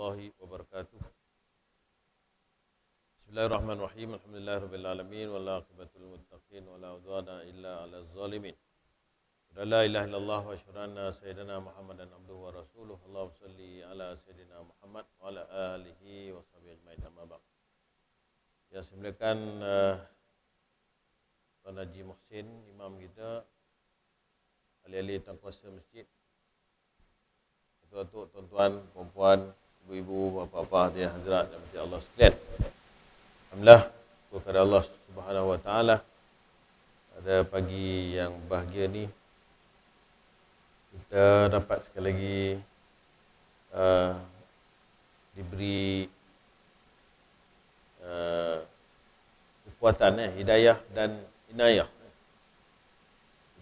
warahmatullahi wabarakatuh. Bismillahirrahmanirrahim. Alhamdulillahirabbil alamin wal aqibatul muttaqin wala udwana illa 'alal zalimin. La ilaha illallah wa asyhadu anna sayyidina Muhammadan abduhu wa rasuluh. Allahumma shalli ala sayyidina Muhammad wa ala alihi wa sahbihi ajmain. Amma ba'd. Ya, saya muliakan Tuan Haji Muhsin, imam kita, ahli-ahli tuan kuasa masjid, tuan-tuan, tuan-tuan, puan-puan, ibu-ibu, bapa-bapa, hadirin hadirat dan masjid Allah sekalian. Alhamdulillah, kepada Allah Subhanahu wa taala, pada pagi yang bahagia ni kita dapat sekali lagi diberi kekuatan, hidayah dan inayah,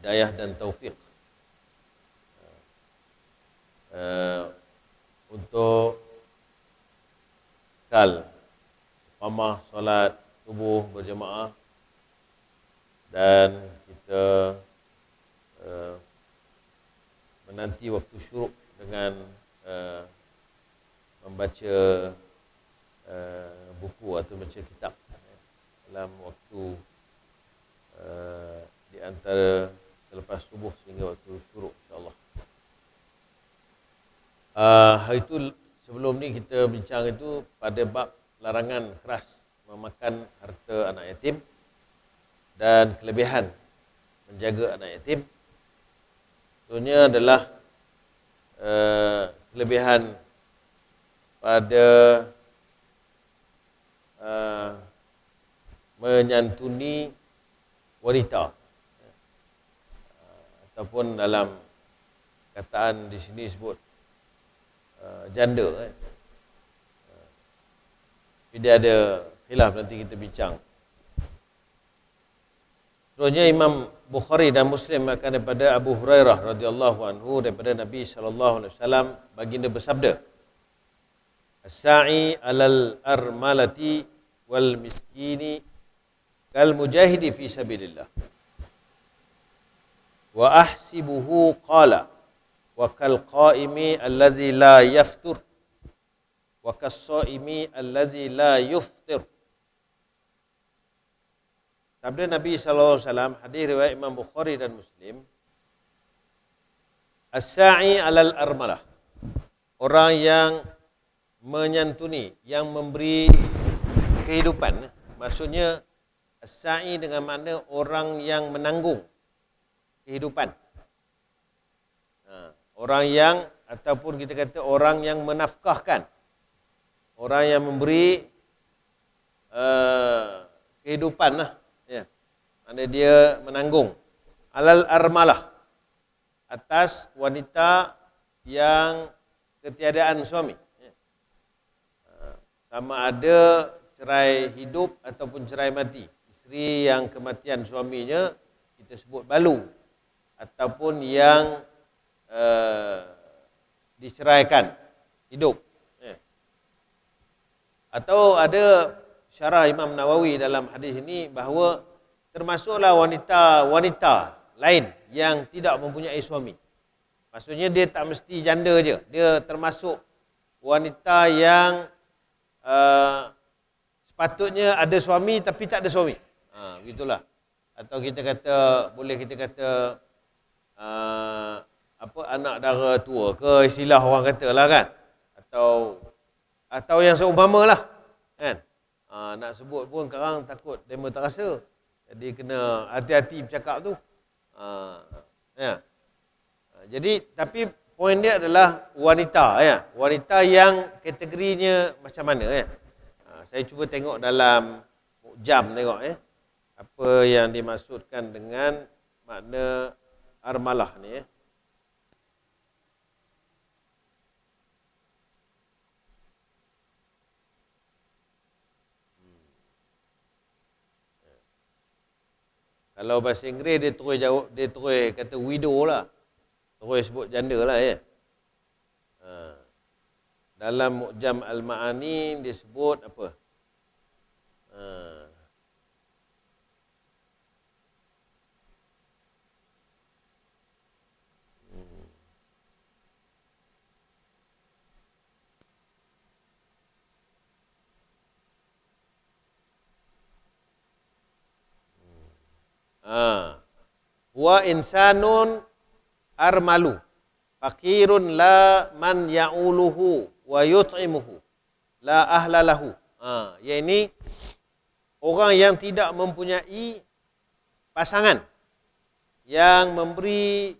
hidayah dan taufik untuk umpama solat subuh berjemaah dan kita menanti waktu syuruk dengan membaca buku atau baca kitab dalam waktu di antara selepas subuh sehingga waktu syuruk, insyaAllah. Hari itu sebelum ni kita bincang itu pada bab larangan keras memakan harta anak yatim dan kelebihan menjaga anak yatim. Contohnya adalah kelebihan pada menyantuni wanita, ataupun dalam kataan di sini sebut janda. Dia ada khilaf, nanti kita bincang. Contohnya Imam Bukhari dan Muslim akan daripada Abu Hurairah radhiyallahu anhu daripada Nabi sallallahu alaihi wasallam, baginda bersabda, "As-sa'i 'alal armalati wal miskini kal mujahidi fi sabilillah. Wa ahsibuhu qala wa kal qa'imi alladhi la yaftur wa kas-sha'imi alladhi la yuftir." Sabda Nabi sallallahu alaihi wasallam, hadis riwayat Imam Bukhari dan Muslim, as-sa'i 'alal armalah, orang yang menyantuni, yang memberi kehidupan. Maksudnya as-sa'i dengan makna orang yang menanggung kehidupan. Orang yang, ataupun kita kata orang yang menafkahkan, orang yang memberi kehidupan lah, ya. Maksudnya dia menanggung. Alal armalah, atas wanita yang ketiadaan suami, ya. Sama ada cerai hidup ataupun cerai mati. Isteri yang kematian suaminya kita sebut balu, ataupun yang diceraikan hidup, ya. Atau ada syarah Imam Nawawi dalam hadis ini bahawa termasuklah wanita-wanita lain yang tidak mempunyai suami. Maksudnya dia tak mesti janda je, dia termasuk wanita yang sepatutnya ada suami tapi tak ada suami. Begitulah. Atau kita kata, boleh kita kata anak dara tua ke, istilah orang katalah kan. Atau yang seumpama lah kan. Nak sebut pun sekarang takut demo terasa. Jadi kena hati-hati bercakap tu. Ya. Jadi tapi poin dia adalah wanita, ya. Wanita yang kategorinya macam mana, ya. Saya cuba tengok dalam Mu'jam, tengok, ya, apa yang dimaksudkan dengan makna armalah ni, ya. Kalau bahasa Inggeris dia terus kata widow lah. Terus sebut janda lah, ya. Dalam Mu'jam Al-Ma'ani disebut apa? Wa insanun armalu fakirun la man ya'uluhu wa yut'imuhu la ahlalahu. Yang ini orang yang tidak mempunyai pasangan yang memberi,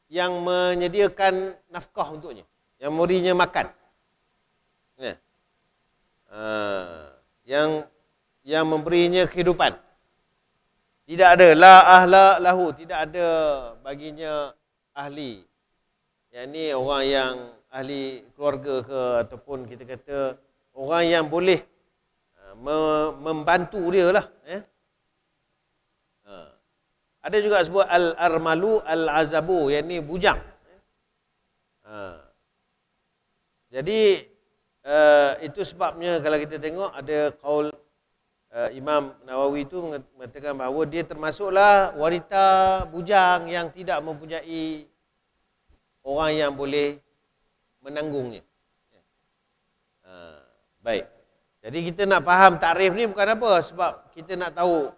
yang menyediakan nafkah untuknya, yang memberinya makan. Yang memberinya kehidupan. Tidak ada la ahla lahu, tidak ada baginya ahli. Yang ni orang yang ahli keluarga ke, ataupun kita kata orang yang boleh membantu dia lah. Ada juga sebut al-armalu al-azabu, yang ni bujang. Jadi itu sebabnya kalau kita tengok ada qaul Imam Nawawi itu mengatakan bahawa dia termasuklah wanita bujang yang tidak mempunyai orang yang boleh menanggungnya. Baik. Jadi kita nak faham takrif ni bukan apa, sebab kita nak tahu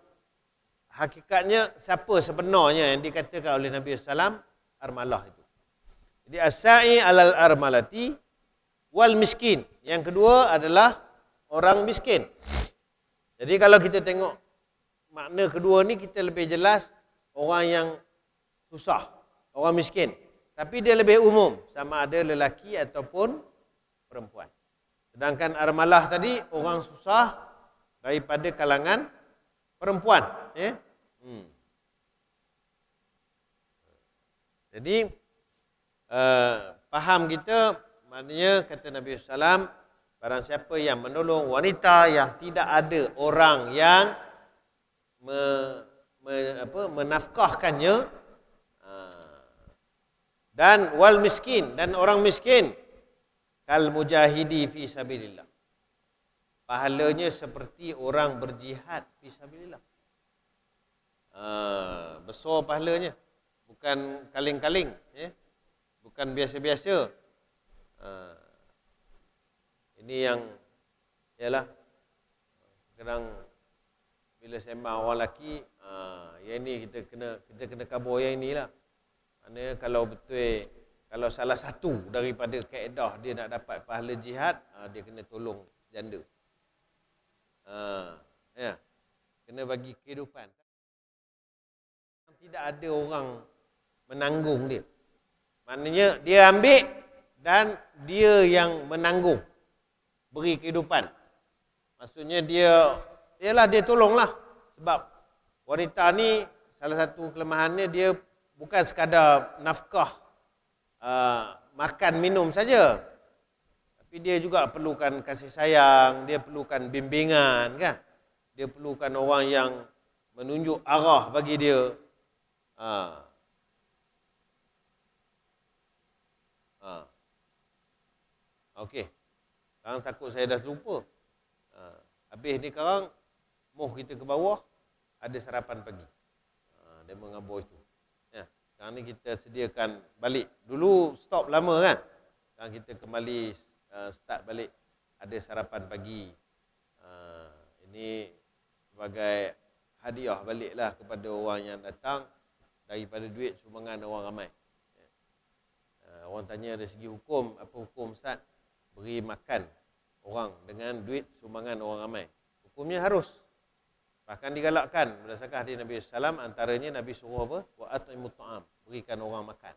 hakikatnya siapa sebenarnya yang dikatakan oleh Nabi SAW armalah itu. Jadi as-sa'i alal armalati wal miskin. Yang kedua adalah orang miskin. Jadi kalau kita tengok makna kedua ni, kita lebih jelas orang yang susah, orang miskin. Tapi dia lebih umum, sama ada lelaki ataupun perempuan. Sedangkan armalah tadi orang susah daripada kalangan perempuan. Jadi faham kita, maknanya kata Nabi SAW, barang siapa yang menolong wanita yang tidak ada orang yang menafkahkannya, dan wal miskin, dan orang miskin, kal mujahidi fi sabilillah, pahalanya seperti orang berjihad fi sabilillah. Besar pahalanya, bukan kaling-kaling, bukan biasa-biasa. Ini yang ialah kadang bila sembang orang lelaki, yang ini kita kena kabur yang inilah. Maknanya kalau betul, kalau salah satu daripada kaedah dia nak dapat pahala jihad, dia kena tolong janda. Kena bagi kehidupan. Tidak ada orang menanggung dia. Maknanya dia ambil dan dia yang menanggung, beri kehidupan. Maksudnya dia tolonglah. Sebab wanita ni salah satu kelemahannya, dia bukan sekadar nafkah, makan minum saja. Tapi dia juga perlukan kasih sayang, dia perlukan bimbingan, kan? Dia perlukan orang yang menunjuk arah bagi dia. Okey. Sekarang takut saya dah lupa. Habis ni sekarang moh kita ke bawah, ada sarapan pagi. Dia mengabur itu. Sekarang ni kita sediakan balik. Dulu stop lama kan? Sekarang kita kembali start balik. Ada sarapan pagi. Ini sebagai hadiah baliklah kepada orang yang datang daripada duit sumbangan orang ramai. Orang tanya dari segi hukum, apa hukum Ustaz? Beri makan orang dengan duit sumbangan orang ramai. Hukumnya harus. Bahkan digalakkan berdasarkan hadis Nabi SAW, antaranya Nabi suruh apa? Wa at'imut ta'am, berikan orang makan.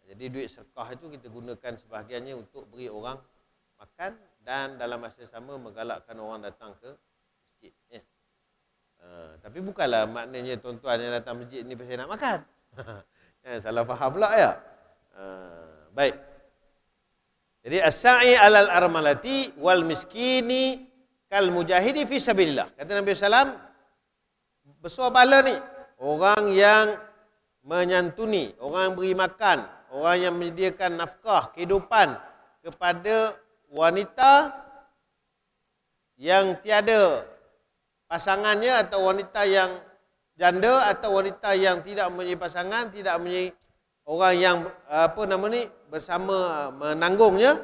Jadi duit sedekah itu kita gunakan sebahagiannya untuk beri orang makan, dan dalam masa sama menggalakkan orang datang ke masjid. Tapi bukanlah maknanya tuan-tuan yang datang masjid ni pasal nak makan. Salah faham pula ya. Baik. Jadi as-sa'i alal armalati wal miskini kal mujahidi fi sabilillah. Kata Nabi SAW, besar pahala ni orang yang menyantuni, orang yang beri makan, orang yang menyediakan nafkah, kehidupan kepada wanita yang tiada pasangannya, atau wanita yang janda, atau wanita yang tidak mempunyai pasangan, tidak mempunyai orang yang bersama menanggungnya,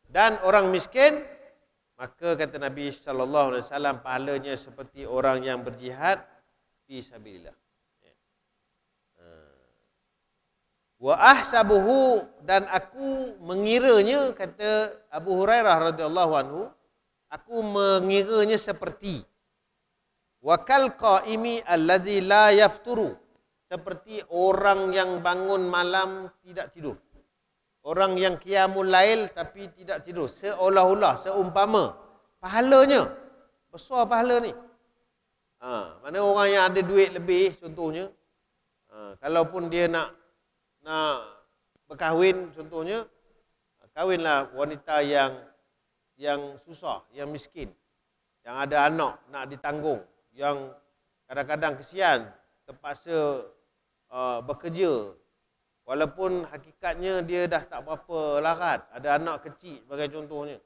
dan orang miskin, maka kata Nabi SAW, pahalanya seperti orang yang berjihad fi sabilillah. Wa ahsabuhu, dan aku mengiranya, kata Abu Hurairah radhiyallahu anhu, aku mengiranya seperti wakal qaimi allazi la yafturu, seperti orang yang bangun malam tidak tidur. Orang yang qiyamul lail tapi tidak tidur. Seolah-olah, seumpama pahalanya besar pahala ni. Mana orang yang ada duit lebih contohnya, kalaupun dia nak berkahwin contohnya, kahwinlah wanita yang susah, yang miskin, yang ada anak nak ditanggung, yang kadang-kadang kesian terpaksa bekerja walaupun hakikatnya dia dah tak berapa larat, ada anak kecil sebagai contohnya.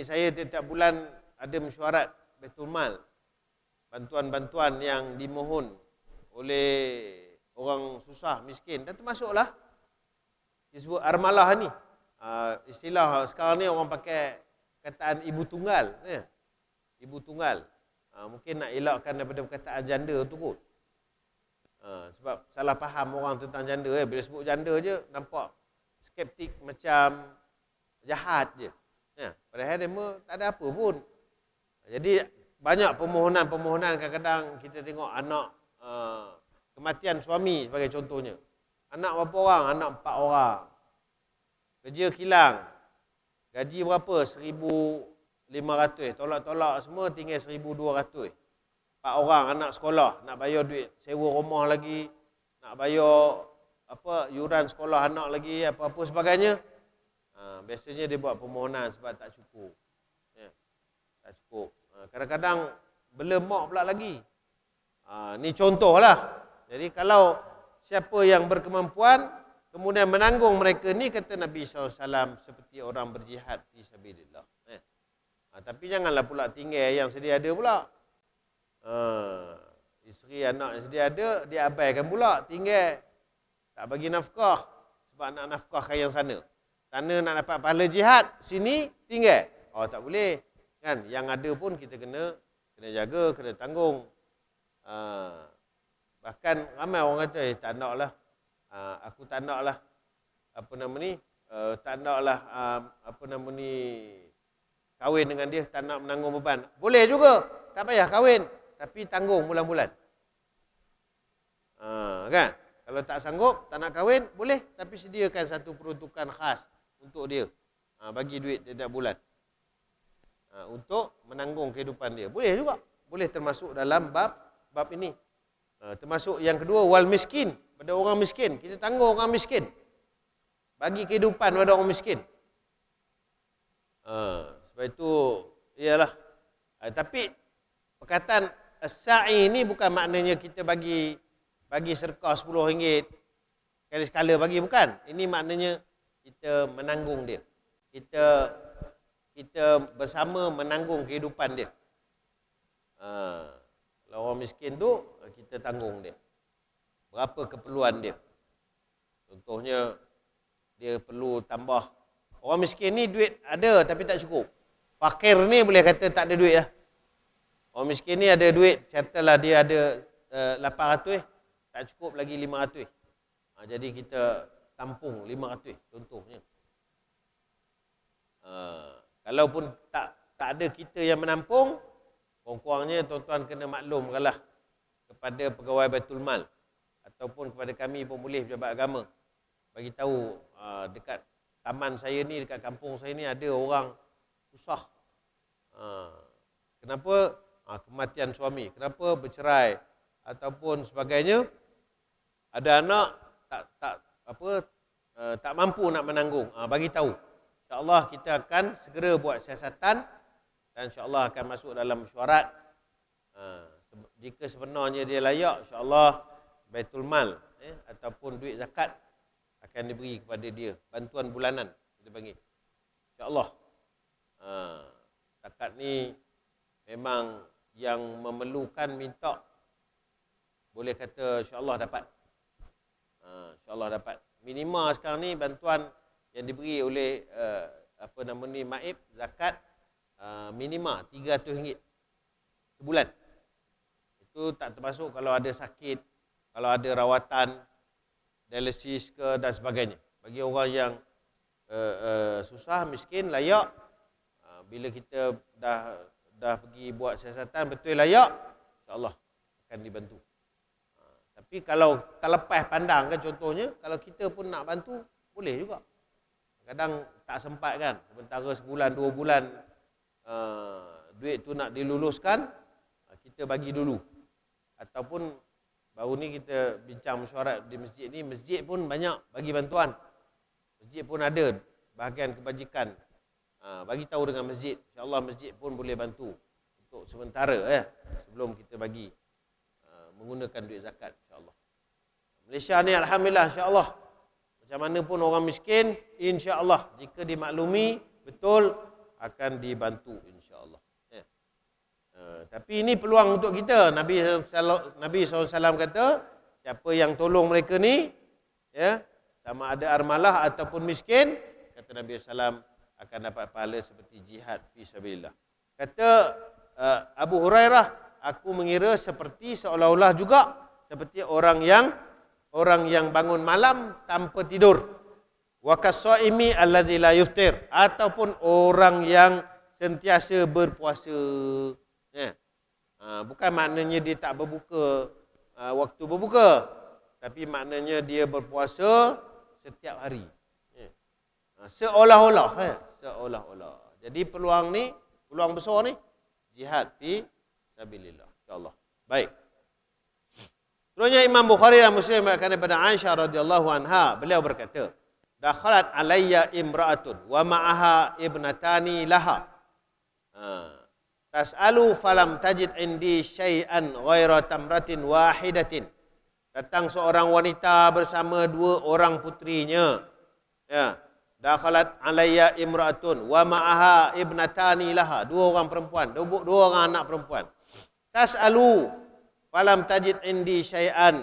Saya tiap-tiap bulan ada mesyuarat Baitul Mal, bantuan-bantuan yang dimohon oleh orang susah, miskin, dan termasuklah disebut armalah ni. Istilah sekarang ni orang pakai kataan ibu tunggal, ya. Ibu tunggal. Mungkin nak elakkan daripada perkataan janda tu kot. Sebab salah faham orang tentang janda, ya. Bila sebut janda je nampak skeptik macam jahat je. Ya. Padahal dia tak ada apa pun. Jadi banyak permohonan-permohonan, kadang-kadang kita tengok anak kematian suami sebagai contohnya. Anak berapa orang? Anak 4 orang. Kerja kilang. Gaji berapa? 1,500. Tolak-tolak semua tinggal 1,200. 4 orang anak sekolah. Nak bayar duit sewa rumah lagi. Nak bayar yuran sekolah anak lagi, apa-apa sebagainya. Biasanya dia buat permohonan sebab tak cukup. Ya, tak cukup. Kadang-kadang berlemak pula lagi. Ni contohlah. Jadi kalau siapa yang berkemampuan kemudian menanggung mereka ni, kata Nabi SAW, seperti orang berjihad fi sabilillah. Tapi janganlah pula tinggal yang sedia ada pula. Isteri anak yang sedia ada, dia abaikan pula, tinggal tak bagi nafkah sebab nak nafkahkan yang sana. Sana nak dapat pahala jihad, sini tinggal. Tak boleh. Kan? Yang ada pun kita kena jaga, kena tanggung. Bahkan ramai orang kata, tak naklah, aku tak naklah, tak naklah, kahwin dengan dia, tak nak menanggung beban. Boleh juga, tak payah kahwin, tapi tanggung bulan-bulan. Kan? Kalau tak sanggup, tak nak kahwin, boleh, tapi sediakan satu peruntukan khas untuk dia. Bagi duit setiap bulan. Untuk menanggung kehidupan dia. Boleh juga. Boleh termasuk dalam bab ini. Termasuk yang kedua, wal miskin, pada orang miskin. Kita tanggung orang miskin, bagi kehidupan pada orang miskin. Sebab itu, iyalah. Tapi perkataan as-sa'i ni bukan maknanya kita bagi sedekah RM10 sekali sekala bagi, bukan. Ini maknanya kita menanggung dia. Kita bersama menanggung kehidupan dia. Kalau orang miskin tu, kita tanggung dia. Berapa keperluan dia. Contohnya, dia perlu tambah. Orang miskin ni duit ada tapi tak cukup. Fakir ni boleh kata tak ada duit lah. Orang miskin ni ada duit, katalah dia ada 800, tak cukup lagi 500. Jadi kita tampung 500 contohnya. Kalaupun tak ada kita yang menampung, kurang-kurangnya tuan-tuan kena maklumkanlah kepada pegawai Baitul Mal ataupun kepada kami pun boleh, pejabat agama, bagi tahu dekat taman saya ni, dekat kampung saya ni ada orang susah. Kenapa? Kematian suami, kenapa bercerai ataupun sebagainya. Ada anak tak mampu nak menanggung. Bagi tahu. InsyaAllah kita akan segera buat siasatan dan insyaAllah akan masuk dalam mesyuarat. Jika sebenarnya dia layak, insyaAllah Baitul Mal ataupun duit zakat akan diberi kepada dia. Bantuan bulanan kita panggil. InsyaAllah. Zakat ni memang yang memerlukan minta, boleh kata insyaAllah dapat. InsyaAllah dapat. Minima sekarang ni bantuan yang diberi oleh MAIB zakat minima RM300 sebulan. Itu tak termasuk kalau ada sakit, kalau ada rawatan, dialisis ke dan sebagainya. Bagi orang yang susah, miskin, layak, bila kita dah pergi buat siasatan betul layak, insya-Allah akan dibantu. Tapi kalau terlepas pandang kan, contohnya kalau kita pun nak bantu boleh juga. Kadang tak sempat kan, sementara sebulan 2 bulan duit tu nak diluluskan, kita bagi dulu. Ataupun baru ni kita bincang mesyuarat di masjid ni, masjid pun banyak bagi bantuan. Masjid pun ada bahagian kebajikan. Bagi tahu dengan masjid, insya-Allah masjid pun boleh bantu untuk sementara sebelum kita bagi menggunakan duit zakat, insya-Allah. Malaysia ni alhamdulillah, insya-Allah. Macam mana pun orang miskin, insya-Allah jika dimaklumi betul akan dibantu, insya-Allah. Tapi ini peluang untuk kita. Nabi SAW kata, siapa yang tolong mereka ni, sama ada armalah ataupun miskin, kata Nabi SAW, akan dapat pahala seperti jihad fi sabilillah. Kata Abu Hurairah, aku mengira seperti seolah-olah juga seperti orang yang bangun malam tanpa tidur. Wa kas-shaimi allazi la yuftir, ataupun orang yang sentiasa berpuasa. Bukan maknanya dia tak berbuka waktu berbuka, tapi maknanya dia berpuasa setiap hari. Seolah-olah. Jadi peluang ni, peluang besar ni, jihad fi sabilillah, insya-Allah. Baik. Selanjutnya Imam Bukhari dan Muslim meriwayatkan daripada Aisyah radhiyallahu anha, beliau berkata, dakhalat alayya imra'atun wa ma'aha ibnatani laha. Tas'alu falam tajid indi syai'an ghaira tamratin wahidatin. Datang seorang wanita bersama 2 orang putrinya. Dakhalat alayya imra'atun wa ma'aha ibnatani laha. 2 orang perempuan, 2 orang anak perempuan. Tas'alu falam tajid indi syai'an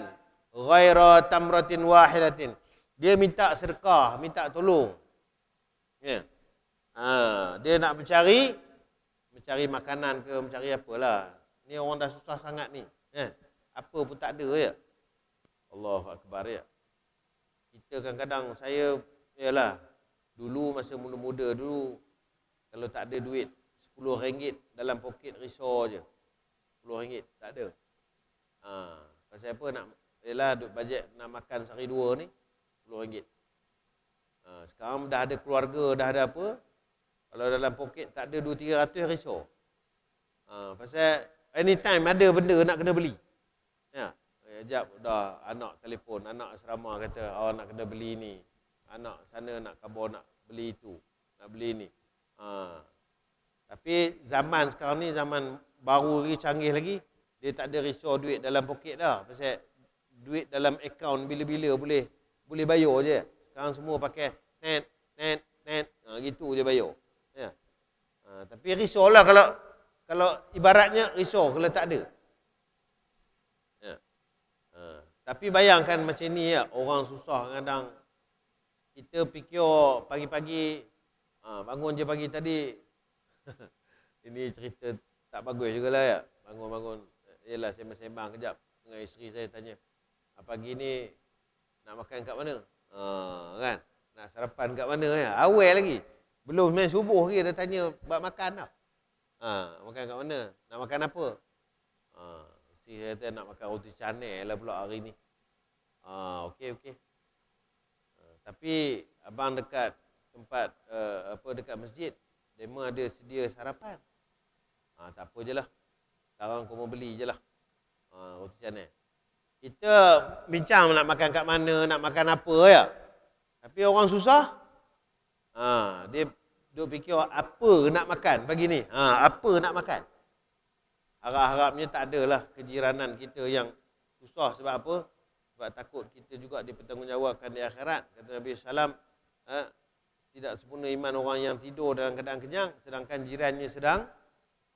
ghaira tamratin wahidatin. Dia minta sedekah, minta tolong. Dia nak mencari makanan ke, mencari apalah. Ni orang dah susah sangat ni. Apa pun tak ada ya. Allahu Akbar ya. Kita kadang-kadang, saya yalah, dulu masa muda-muda dulu, kalau tak ada duit RM10 dalam poket risau je. RM10 tak ada. Pasal apa nak, yalah duk bajet nak makan sehari 2 ni RM10. Sekarang dah ada keluarga, dah ada apa, kalau dalam poket tak ada 200-300 risau. Pasal anytime ada benda nak kena beli. Sekejap dah anak telefon, anak asrama kata, nak kena beli ni. Anak sana nak khabar nak beli itu, nak beli ni. Tapi zaman sekarang ni zaman baru lagi, canggih lagi, dia tak ada risau duit dalam poket dah. Pasal duit dalam akaun bila-bila boleh bayar je. Sekarang semua pakai net, gitu je bayar. Tapi risaulah kalau ibaratnya risau kalau tak ada. Tapi bayangkan macam ni ya, orang susah kadang. Kita fikir pagi-pagi, bangun je pagi tadi. Ini cerita tak bagus jugalah ya. Bangun-bangun, yelah sembang-sembang kejap dengan isteri saya tanya, pagi ni nak makan kat mana? Kan? Nak sarapan kat mana ya? Awal lagi. Belum main subuh lagi dah tanya bab makan dah. Makan kat mana? Nak makan apa? Isteri saya kata nak makan roti canai lah pula hari ni. Okey. Tapi abang dekat tempat dekat masjid, dema ada sedia sarapan. Tak apa je lah. Sekarang kau mau beli je lah. Roti canai. Kita bincang nak makan kat mana, nak makan apa ya. Tapi orang susah, dia duk fikir apa nak makan pagi ni. Apa nak makan. Harap-harapnya tak adalah kejiranan kita yang susah. Sebab apa? Sebab takut kita juga dipertanggungjawabkan di akhirat. Kata Nabi SAW, tidak sempurna iman orang yang tidur dalam keadaan kenyang, sedangkan jirannya sedang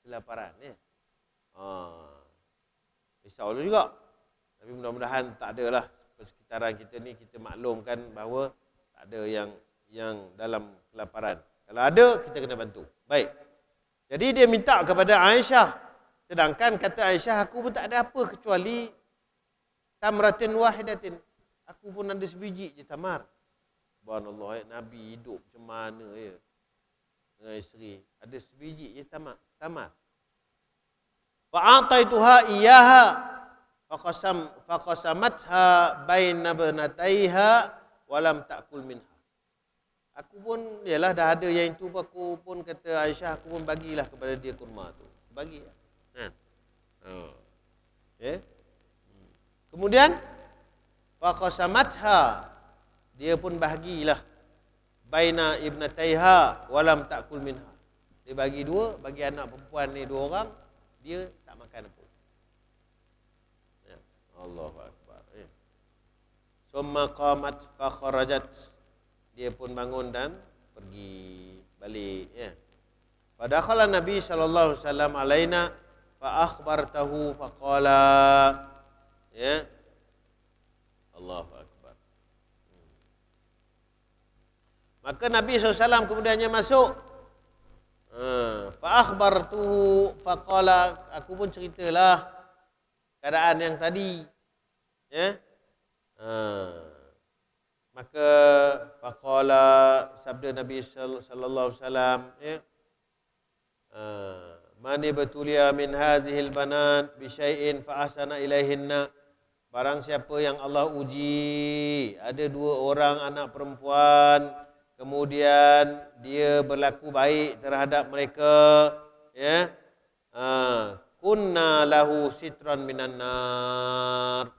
kelaparan. Risau juga. Tapi mudah-mudahan tak adalah persekitaran kita ni, kita maklumkan bahawa tak ada yang dalam kelaparan. Kalau ada, kita kena bantu. Baik. Jadi dia minta kepada Aisyah Sedangkan kata Aisyah, aku pun tak ada apa kecuali tamratin wahidatin. Aku pun ada sebiji je tamar. Subhanallah, Nabi hidup macam mana ya dengan isteri. Ada sebiji je tamar. Fa'ataituha iyaha faqasamatha baina banataiha walam ta'kul minha. Aku pun, yalah dah ada yang itu, aku pun kata Aisyah, aku pun bagilah kepada dia kurma tu. Bagi. Kan? Okay. Kemudian faqasamatha, dia pun bahagilah baina ibnataiha walam ta'kul minha. Dia bagi dua, bagi anak perempuan ni dua orang, dia tak makan apa. Ya. Allahu akbar. Ya. Summa qamat fa kharajat. Dia pun bangun dan pergi balik ya. Padakhala Nabi sallallahu alaihi wasallam alaina fa akhbartahu fa qala ya. Allahu akbar. Maka Nabi SAW kemudiannya masuk. Fa akhbartuhu fa qala, aku pun ceritalah keadaan yang tadi. Ya. Maka faqala, sabda Nabi sallallahu alaihi wasallam ya, man ibtuliya min hazihil banat bi syai'in fa ahsana ilaihinna, barang siapa yang Allah uji ada dua orang anak perempuan, kemudian dia berlaku baik terhadap mereka ya, kunna lahu sitran minan nar,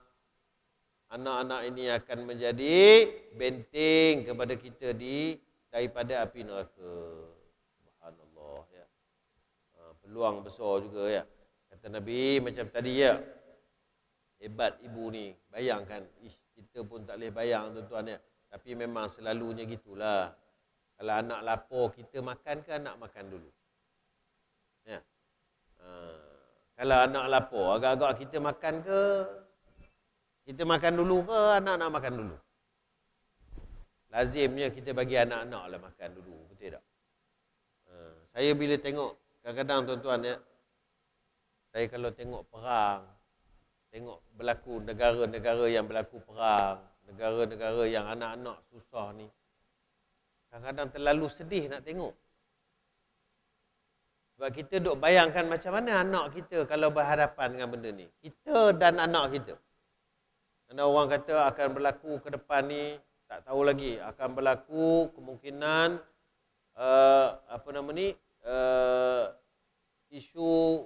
anak-anak ini akan menjadi benteng kepada kita daripada api neraka. Subhanallah ya. Peluang besar juga ya. Kata Nabi macam tadi ya. Hebat ibu ni. Bayangkan, kita pun tak boleh bayang tuan-tuan ya. Tapi memang selalunya gitulah. Kalau anak lapar, kita makan ke anak makan dulu? Ya. Kalau anak lapar, agak-agak kita makan ke? Kita makan dulu ke anak nak makan dulu? Lazimnya kita bagi anak-anak lah makan dulu. Betul tak? Saya bila tengok, kadang-kadang tuan-tuan ya, saya kalau tengok perang, tengok berlaku negara-negara yang berlaku perang, negara-negara yang anak-anak susah ni, kadang-kadang terlalu sedih nak tengok. Sebab kita duk bayangkan macam mana anak kita kalau berhadapan dengan benda ni. Kita dan anak kita. Kerana orang kata akan berlaku ke depan ni, tak tahu lagi. Akan berlaku kemungkinan, isu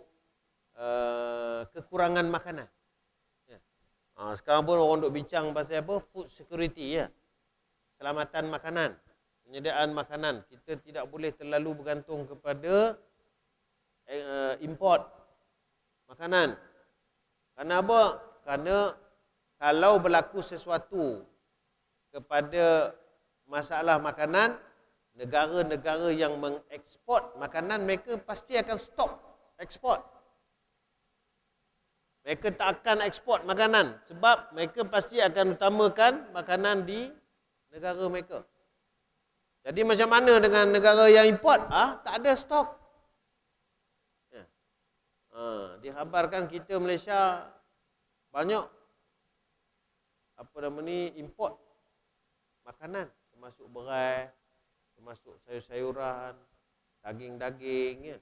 kekurangan makanan. Ya. Sekarang pun orang duk bincang pasal apa? Food security ya. Keselamatan makanan, penyediaan makanan. Kita tidak boleh terlalu bergantung kepada import makanan. Kerana apa? Kerana kalau berlaku sesuatu kepada masalah makanan, negara-negara yang mengeksport makanan, mereka pasti akan stop ekspor. Mereka tak akan ekspor makanan sebab mereka pasti akan utamakan makanan di negara mereka. Jadi macam mana dengan negara yang import? Tak ada stok. Ya. Dikhabarkan kita Malaysia banyak import makanan, termasuk beras, termasuk sayur-sayuran, daging-daging ya.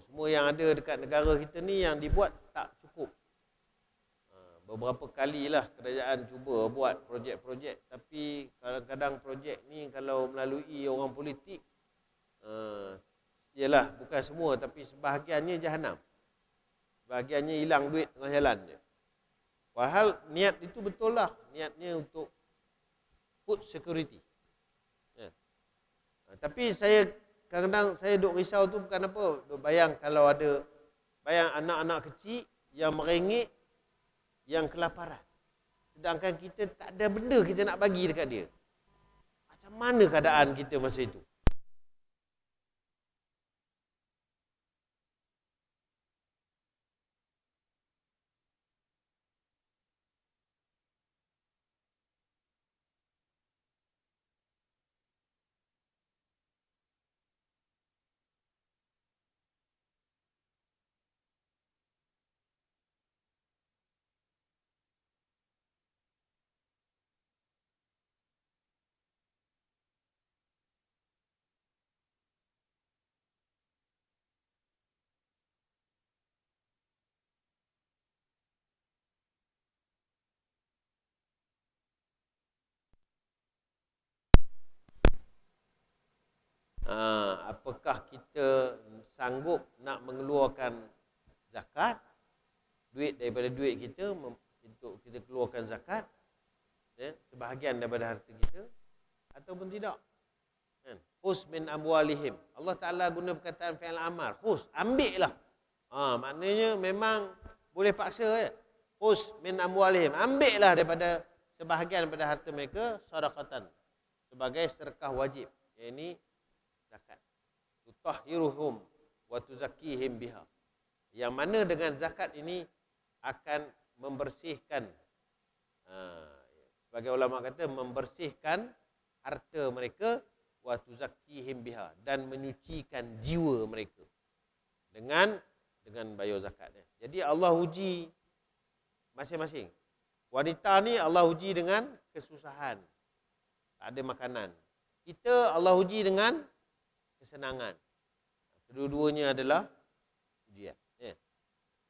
Semua yang ada dekat negara kita ni yang dibuat tak cukup. Beberapa kalilah kerajaan cuba buat projek-projek, tapi kadang-kadang projek ni kalau melalui orang politik, ialah bukan semua tapi sebahagiannya jahanam. Sebahagiannya hilang duit tengah jalan je. Padahal niat itu betul lah. Niatnya untuk food security. Ya. Tapi saya kadang-kadang saya duk risau tu bukan apa. Duk bayang kalau ada, bayang anak-anak kecil yang merengek, yang kelaparan. Sedangkan kita tak ada benda kita nak bagi dekat dia. Macam mana keadaan kita masa itu? apakah kita sanggup nak mengeluarkan zakat, duit daripada duit kita untuk kita keluarkan zakat, ya, sebahagian daripada harta kita, ataupun tidak. Kan? Khus min amwalihim. Allah Ta'ala guna perkataan fi'il amar. Khus, ambil lah. Maknanya memang boleh paksa ya. Khus min amwalihim. Ambil lah daripada sebahagian daripada harta mereka, sadaqatan. Sebagai sedekah wajib. Yang zakat. Tutahhiruhum wa tuzakkihim biha. Yang mana dengan zakat ini akan membersihkan, sebagai ulama kata, membersihkan harta mereka, wa tuzakkihim biha, dan menyucikan jiwa mereka dengan bayar zakatnya. Jadi Allah uji masing-masing. Wanita ni Allah uji dengan kesusahan, tak ada makanan. Kita Allah uji dengan kesenangan. Kedua-duanya adalah ujian. Ya.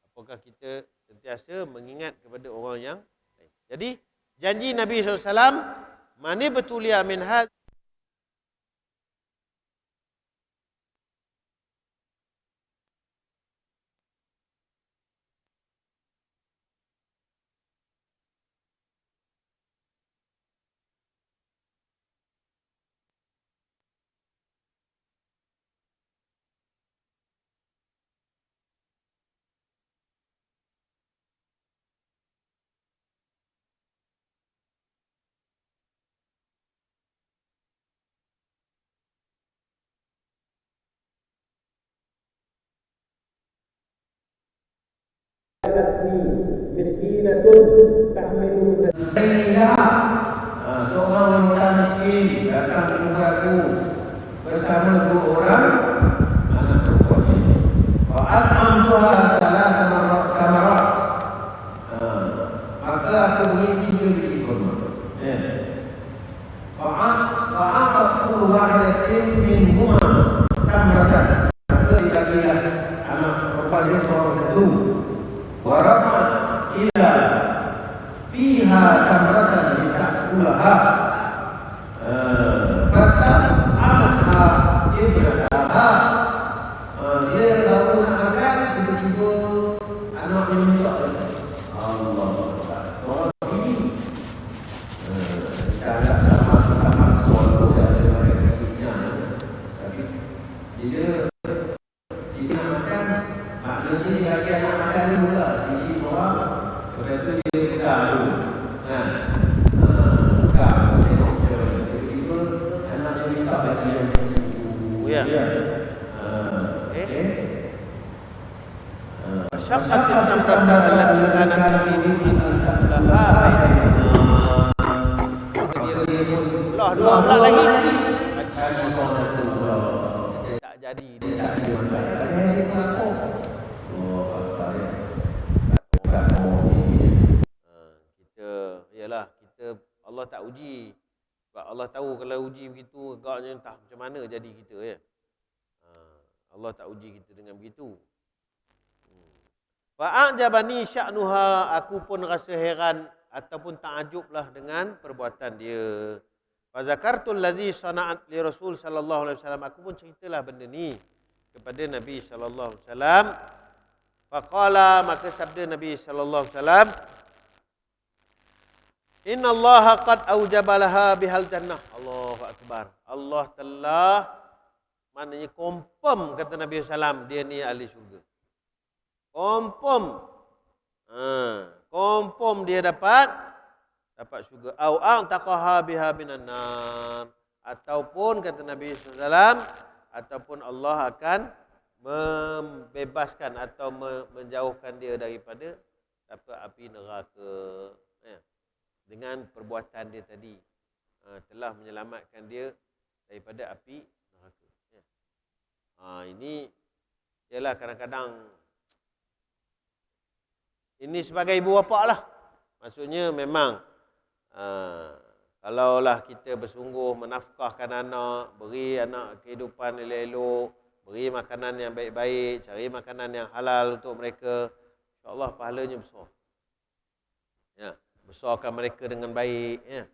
Apakah kita sentiasa mengingat kepada orang yang lain. Jadi janji Nabi SAW, mani betulia min had miskinatun tahmilu seorang wanita miskin datang ke rumahku bersama dua orang anak perempuannya. Fa'at'amtuha salasama tamarat. Maka aku beri 3 biji kurma. Fa'atat kullu wahidatin minhuma tamratan. Maka dibagilah anak perempuan dia seorang satu. Warafat ila fiha tamratan lita'kulaha. Fastaq amasha ibrataha. Dia baru nak makan, tiba-tiba anak dia minta. Allah orang ini cara sama suara dari hidupnya, tapi dia nak makan, maknanya dia bagi anak makan dulu lah. Sisi orang, lepas tu dia pegang dulu. Pegang, tengok je. Tiba-tiba anak dia minta bagi yang ibu. Ya. Syakat tamratan allati kanat min laha. Allah dua belah lagi. Tak jadi dia. Kita Allah tak uji. Sebab Allah tahu kalau uji begitu agaknya entah macam mana jadi kita ya. Allah tak uji kita dengan begitu. Fa'ajabani sya'nuha, aku pun rasa heran ataupun takjublah dengan perbuatan dia. Fa zakartul ladzi sana'at li Rasul sallallahu alaihi wasallam, aku pun ceritalah benda ni kepada Nabi sallallahu alaihi wasallam. Faqala, maka sabda Nabi sallallahu alaihi wasallam, Inna Allah qad aujabalaha bihal jannah. Allahu akbar. Allah telah, maknanya confirm, kata Nabi sallallahu alaihi wasallam, dia ni ahli syurga. Confirm dia dapat syurga. Au a'taqaha biha minan nar, ataupun kata Nabi SAW, ataupun Allah akan membebaskan atau menjauhkan dia daripada api neraka. Dengan perbuatan dia tadi, telah menyelamatkan dia daripada api neraka. Ini ialah kadang-kadang ini sebagai ibu bapa lah. Maksudnya memang kalaulah kita bersungguh menafkahkan anak, beri anak kehidupan elok-elok, beri makanan yang baik-baik, cari makanan yang halal untuk mereka, insya-Allah pahalanya besar. Ya, besarkan mereka dengan baik ya.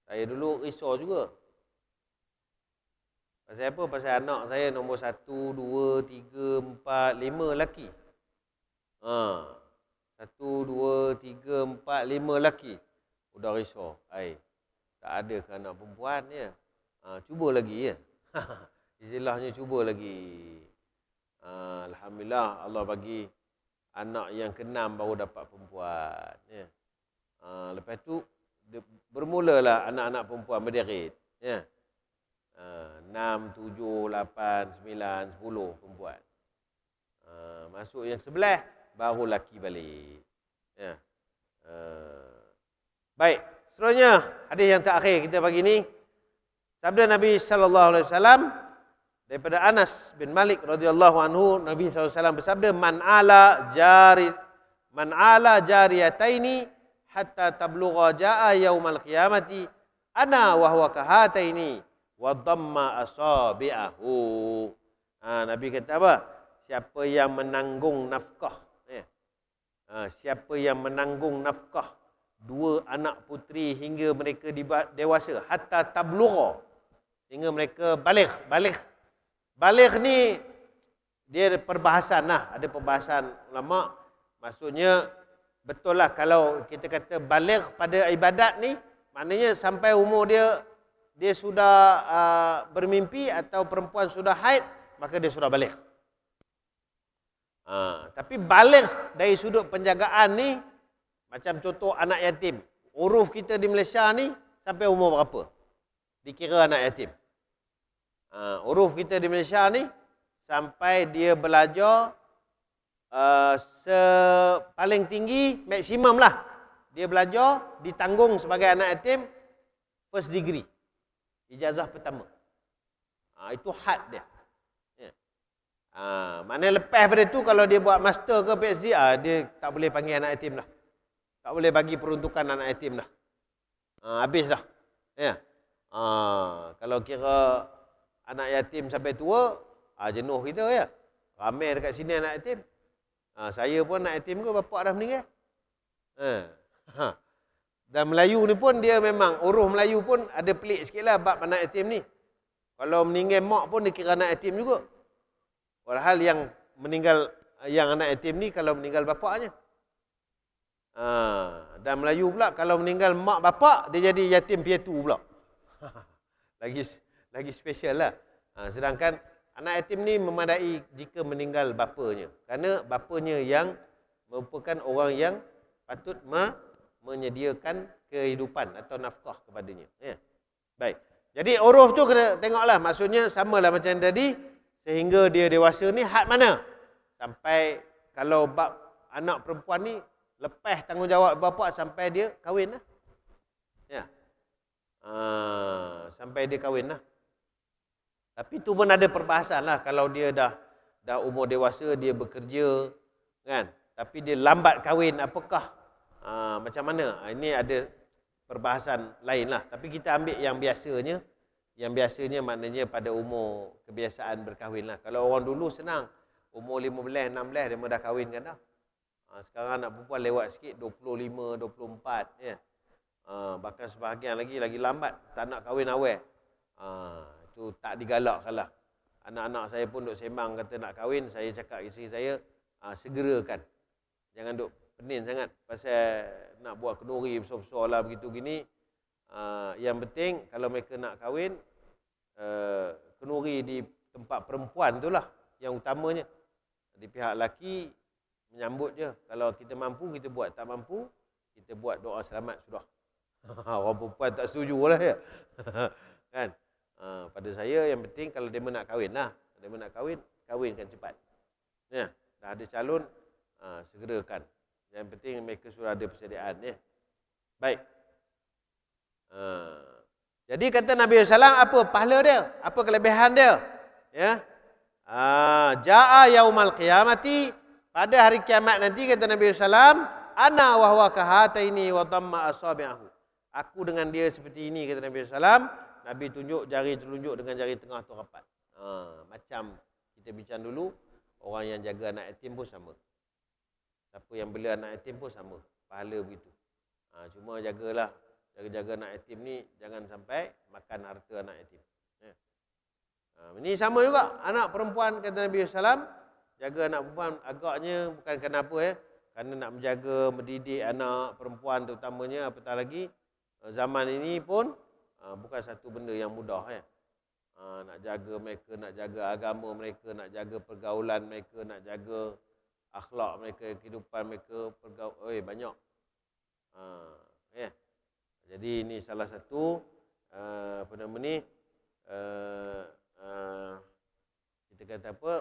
Saya dulu risau juga. Pasal apa? Pasal anak saya nombor 1, 2, 3, 4, 5 lelaki. 1, 2, 3, 4, 5 lelaki. Udah risau. Tak ada ke anak perempuan ya. Cuba lagi ya. Istilahnya cuba lagi. Alhamdulillah Allah bagi anak yang ke-6 baru dapat perempuan ya. Lepas tu bermulalah anak-anak perempuan berderet ya. 6, 7, 8, 9, 10 perempuan. Masuk yang 11 baru laki balik. Ya. Baik, seterusnya hadis yang terakhir kita pagi ni. Sabda Nabi sallallahu alaihi wasallam daripada Anas bin Malik radhiyallahu anhu, Nabi sallallahu alaihi wasallam bersabda, man ala jariyataini hatta tablugha jaa yaumal qiyamati ana wa huwa kahataini wa dhamma asabi'ahu. Nabi kata apa? Siapa yang menanggung nafkah, siapa yang menanggung nafkah dua anak puteri hingga mereka dewasa, hatta tablugha, hingga mereka baligh ni dia perbahasan lah, ada perbahasan ulama. Maksudnya betul lah kalau kita kata baligh pada ibadat ni, maknanya sampai umur dia sudah bermimpi atau perempuan sudah haid, maka dia sudah baligh. Tapi baligh dari sudut penjagaan ni, macam contoh anak yatim. Uruf kita di Malaysia ni sampai umur berapa dikira anak yatim? Uruf kita di Malaysia ni sampai dia belajar paling tinggi, maksimum lah, dia belajar ditanggung sebagai anak yatim first degree, ijazah pertama. Itu had dia. Maknanya lepas pada tu kalau dia buat master ke PhD, dia tak boleh panggil anak yatim lah. Tak boleh bagi peruntukan anak yatim dah. Habis dah. Ya. Kalau kira anak yatim sampai tua, jenuh kita ya. Ramai dekat sini anak yatim. Saya pun anak yatim ke, bapak dah meninggal. Dan Melayu ni pun dia memang, uruf Melayu pun ada pelik sikit lah bab anak yatim ni. Kalau meninggal mak pun dia kira anak yatim juga. Walhal yang meninggal, yang anak yatim ni kalau meninggal bapaknya. Dan Melayu pula kalau meninggal mak bapak, dia jadi yatim piatu pula. lagi special lah. Sedangkan anak yatim ni memadai jika meninggal bapanya, kerana bapanya yang merupakan orang yang patut menyediakan kehidupan atau nafkah kepadanya. Baik. Jadi uruf tu kena tengoklah, maksudnya samalah macam tadi, sehingga dia dewasa ni had mana? Sampai kalau bab anak perempuan ni lepas tanggungjawab bapa sampai dia kahwin lah. Ya. Sampai dia kahwin lah. Tapi tu pun ada perbahasan lah. Kalau dia dah umur dewasa, dia bekerja, kan? Tapi dia lambat kahwin, apakah? Macam mana? Ini ada perbahasan lain lah. Tapi kita ambil yang biasanya. Yang biasanya maknanya pada umur kebiasaan berkahwin lah. Kalau orang dulu senang. Umur 15, 16 dia dah kahwin kan dah. Sekarang anak perempuan lewat sikit, 25, 24 ya. Bahkan sebahagian lagi lambat, tak nak kahwin awal. Itu tak digalakkan lah. Anak-anak saya pun duk sembang kata nak kahwin, saya cakap isteri saya, segerakan. Jangan duk pening sangat pasal nak buat kenduri besar-besar lah begitu gini. Yang penting kalau mereka nak kahwin, kenduri di tempat perempuan itulah yang utamanya. Di pihak lelaki menyambut je. Kalau kita mampu, kita buat. Tak mampu, kita buat doa selamat sudah. Orang perempuan tak setuju lah ya. Kan? Pada saya yang penting kalau dia nak kahwin lah. Dia nak kahwin, kahwinkan cepat. Ya, dah ada calon, segerakan. Yang penting mereka sudah ada persediaan ya. Baik. Jadi kata Nabi SAW, apa pahala dia? Apa kelebihan dia? Ya. Ja'a yaumal qiyamati, pada hari kiamat nanti kata Nabi SAW, ana wa huwa kahataini wa dhamma asabi'ahu. Aku dengan dia seperti ini kata Nabi SAW. Nabi tunjuk jari telunjuk dengan jari tengah tu rapat. Macam kita bincang dulu, orang yang jaga anak yatim pun sama. Siapa yang bela anak yatim pun sama. Pahala begitu. Cuma jagalah, jaga-jaga anak yatim ni jangan sampai makan harta anak yatim. Ini sama juga, anak perempuan kata Nabi SAW, jaga anak perempuan agaknya bukan kenapa kerana nak menjaga, mendidik anak perempuan terutamanya, apatah lagi zaman ini pun bukan satu benda yang mudah nak jaga mereka, nak jaga agama mereka, nak jaga pergaulan mereka, nak jaga akhlak mereka, kehidupan mereka, banyak. Jadi ini salah satu apa nama ni, kita kata apa,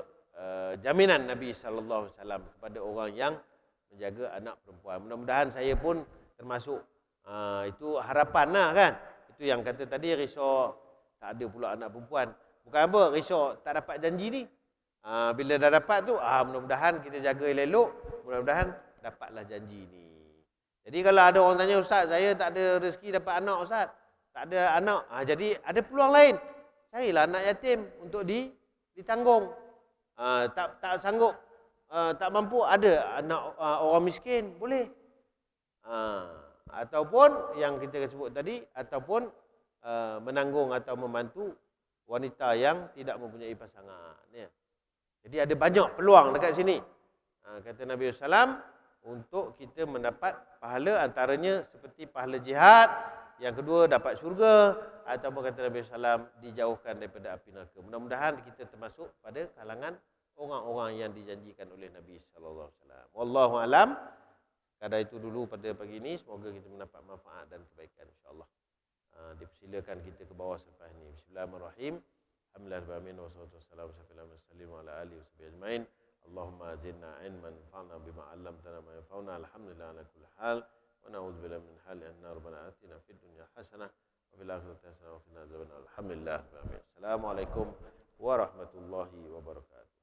jaminan Nabi SAW kepada orang yang menjaga anak perempuan. Mudah-mudahan saya pun termasuk itu harapan lah kan. Itu yang kata tadi risau tak ada pula anak perempuan. Bukan apa, risau tak dapat janji ni. Bila dah dapat tu, mudah-mudahan kita jaga elok, mudah-mudahan dapatlah janji ni. Jadi kalau ada orang tanya, Ustaz, saya tak ada rezeki dapat anak, Ustaz. Tak ada anak. Jadi ada peluang lain. Carilah anak yatim untuk ditanggung. Tak sanggup, tak mampu, ada anak orang miskin, boleh. Ataupun yang kita sebut tadi, ataupun menanggung atau membantu wanita yang tidak mempunyai pasangan. Jadi ada banyak peluang dekat sini. Kata Nabi SAW, untuk kita mendapat pahala, antaranya seperti pahala jihad, yang kedua dapat syurga, ataupun kata Nabi SAW, dijauhkan daripada api neraka. Mudah-mudahan kita termasuk pada kalangan orang-orang yang dijanjikan oleh Nabi SAW. Wallahu alam. Kadar itu dulu pada pagi ini. Semoga kita mendapat manfaat dan kebaikan, insyaAllah. Dipersilakan kita ke bawah sampai ini. Bismillahirrahmanirrahim. Alhamdulillahirrahmanirrahim. Wassalamualaikum warahmatullahi wabarakatuh. Allahumma zidna ilman fa'na bima 'allamtana ma yanfa'una. Alhamdulillah ala kulli hal. Wa na'udzubillahi min hali anna rabbana atina fid dunya hasanah wa fil akhirati hasanah wa qina adzabannar. Alhamdulillah. Assalamualaikum warahmatullahi wabarakatuh.